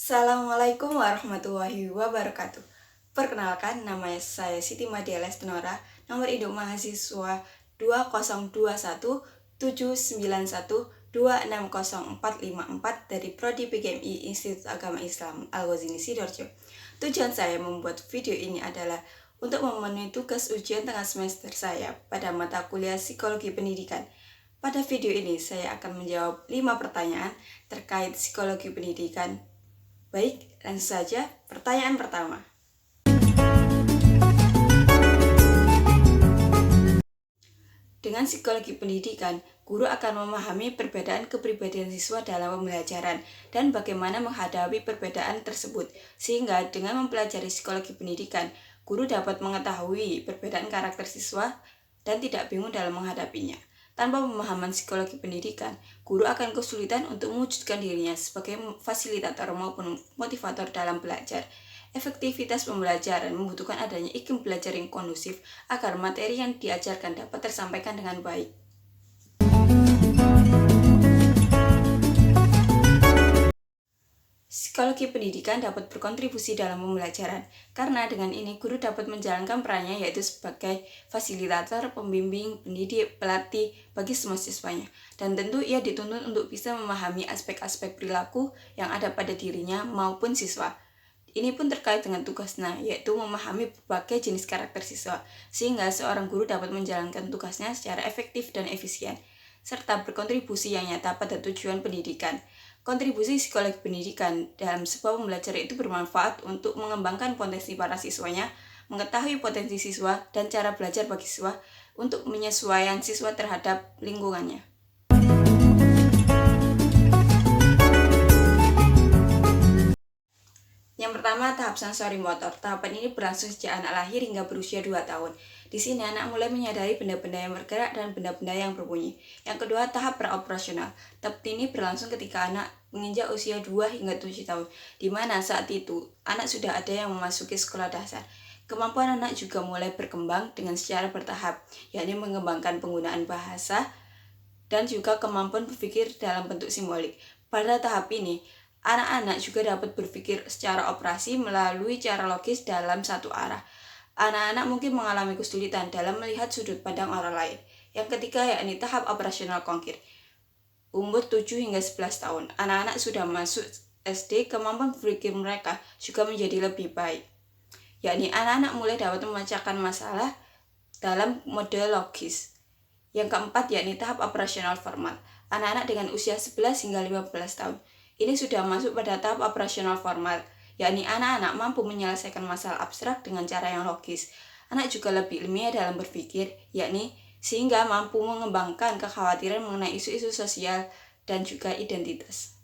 Assalamualaikum warahmatullahi wabarakatuh. Perkenalkan, nama saya Siti Madia Lestonora, nomor induk mahasiswa 20217912604454 dari Prodi PGMI Institut Agama Islam Al-Ghazini Sidoarjo. Tujuan saya membuat video ini adalah untuk memenuhi tugas ujian tengah semester saya pada mata kuliah Psikologi Pendidikan. Pada video ini saya akan menjawab 5 pertanyaan terkait psikologi pendidikan. Baik, langsung saja pertanyaan pertama. Dengan psikologi pendidikan, guru akan memahami perbedaan kepribadian siswa dalam pembelajaran dan bagaimana menghadapi perbedaan tersebut. Sehingga dengan mempelajari psikologi pendidikan, guru dapat mengetahui perbedaan karakter siswa dan tidak bingung dalam menghadapinya. Tanpa pemahaman psikologi pendidikan, guru akan kesulitan untuk mewujudkan dirinya sebagai fasilitator maupun motivator dalam belajar. Efektivitas pembelajaran membutuhkan adanya iklim belajar yang kondusif agar materi yang diajarkan dapat tersampaikan dengan baik. Psikologi pendidikan dapat berkontribusi dalam pembelajaran, karena dengan ini guru dapat menjalankan perannya yaitu sebagai fasilitator, pembimbing, pendidik, pelatih bagi semua siswanya. Dan tentu ia dituntut untuk bisa memahami aspek-aspek perilaku yang ada pada dirinya maupun siswa. Ini pun terkait dengan tugasnya, yaitu memahami berbagai jenis karakter siswa, sehingga seorang guru dapat menjalankan tugasnya secara efektif dan efisien, serta berkontribusi yang nyata pada tujuan pendidikan. Kontribusi psikologi pendidikan dalam sebuah pembelajaran itu bermanfaat untuk mengembangkan potensi para siswanya, mengetahui potensi siswa dan cara belajar bagi siswa untuk menyesuaikan siswa terhadap lingkungannya. Yang pertama, tahap sensori motor. Tahapan ini berlangsung sejak anak lahir hingga berusia 2 tahun. Di sini anak mulai menyadari benda-benda yang bergerak dan benda-benda yang berbunyi. Yang kedua, tahap praoperasional. Tahap ini berlangsung ketika anak menginjak usia 2 hingga 7 tahun, di mana saat itu anak sudah ada yang memasuki sekolah dasar. Kemampuan anak juga mulai berkembang dengan secara bertahap, yakni mengembangkan penggunaan bahasa dan juga kemampuan berpikir dalam bentuk simbolik. Pada tahap ini, anak-anak juga dapat berpikir secara operasi melalui cara logis dalam satu arah. Anak-anak mungkin mengalami kesulitan dalam melihat sudut pandang orang lain. Yang ketiga, yakni tahap operasional konkret. Umur 7 hingga 11 tahun, anak-anak sudah masuk SD, kemampuan berpikir mereka juga menjadi lebih baik. Yakni anak-anak mulai dapat memecahkan masalah dalam mode logis. Yang keempat, yakni tahap operasional formal. Anak-anak dengan usia 11 hingga 15 tahun. Ini sudah masuk pada tahap operasional formal, yakni anak-anak mampu menyelesaikan masalah abstrak dengan cara yang logis. Anak juga lebih ilmiah dalam berpikir, yakni sehingga mampu mengembangkan kekhawatiran mengenai isu-isu sosial dan juga identitas.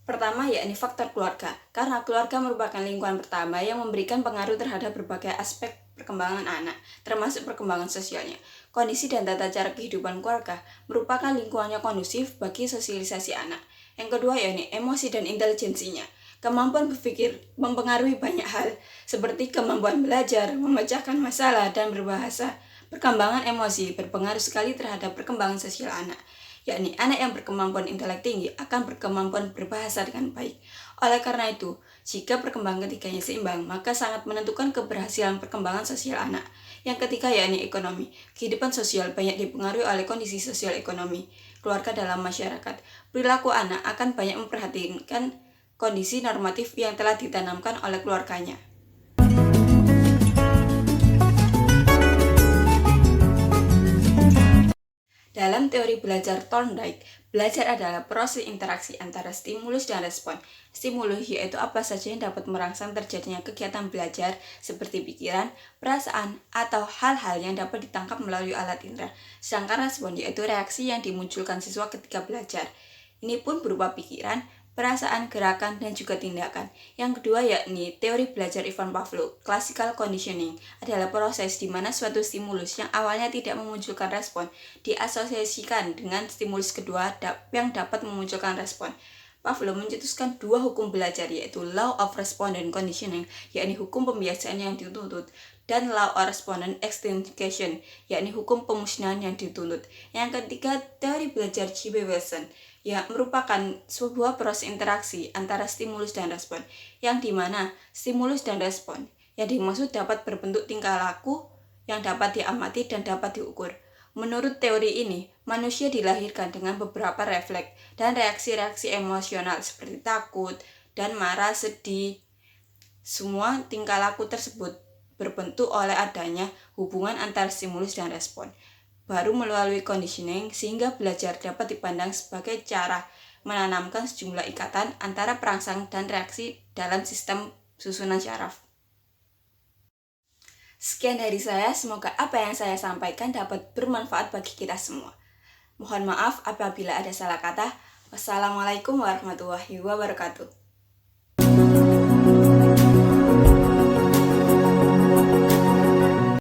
Pertama, yakni faktor keluarga. Karena keluarga merupakan lingkungan pertama yang memberikan pengaruh terhadap berbagai aspek perkembangan anak, termasuk perkembangan sosialnya. Kondisi dan tata cara kehidupan keluarga merupakan lingkungannya kondusif bagi sosialisasi anak. Yang kedua, yakni emosi dan intelijensinya. Kemampuan berpikir mempengaruhi banyak hal, seperti kemampuan belajar, memecahkan masalah, dan berbahasa. Perkembangan emosi berpengaruh sekali terhadap perkembangan sosial anak, yakni anak yang berkemampuan intelek tinggi akan berkemampuan berbahasa dengan baik. Oleh karena itu, jika perkembangan ketiganya seimbang, maka sangat menentukan keberhasilan perkembangan sosial anak. Yang ketiga, yakni ekonomi. Kehidupan sosial banyak dipengaruhi oleh kondisi sosial ekonomi keluarga dalam masyarakat. Perilaku anak akan banyak memperhatikan kondisi normatif yang telah ditanamkan oleh keluarganya. Dalam teori belajar Thorndike, belajar adalah proses interaksi antara stimulus dan respon. Stimulus yaitu apa saja yang dapat merangsang terjadinya kegiatan belajar seperti pikiran, perasaan, atau hal-hal yang dapat ditangkap melalui alat indera. Sedangkan respon yaitu reaksi yang dimunculkan siswa ketika belajar. Ini pun berupa pikiran, perasaan, gerakan, dan juga tindakan. Yang kedua, yakni teori belajar Ivan Pavlov. Classical conditioning adalah proses di mana suatu stimulus yang awalnya tidak memunculkan respon diasosiasikan dengan stimulus kedua yang dapat memunculkan respon. Pavlov mencetuskan dua hukum belajar, yaitu law of respondent conditioning, yakni hukum pembiasaan yang dituntut, dan law of respondent extinction, yakni hukum pemusnahan yang dituntut. Yang ketiga, teori belajar G.B. Wilson, yang merupakan sebuah proses interaksi antara stimulus dan respon, yang dimana stimulus dan respon yang dimaksud dapat berbentuk tingkah laku yang dapat diamati dan dapat diukur. Menurut teori ini, manusia dilahirkan dengan beberapa refleks dan reaksi-reaksi emosional seperti takut dan marah, sedih. Semua tingkah laku tersebut berbentuk oleh adanya hubungan antara stimulus dan respon. Baru melalui conditioning sehingga belajar dapat dipandang sebagai cara menanamkan sejumlah ikatan antara perangsang dan reaksi dalam sistem susunan syaraf. Sekian dari saya, semoga apa yang saya sampaikan dapat bermanfaat bagi kita semua. Mohon maaf apabila ada salah kata. Wassalamualaikum warahmatullahi wabarakatuh.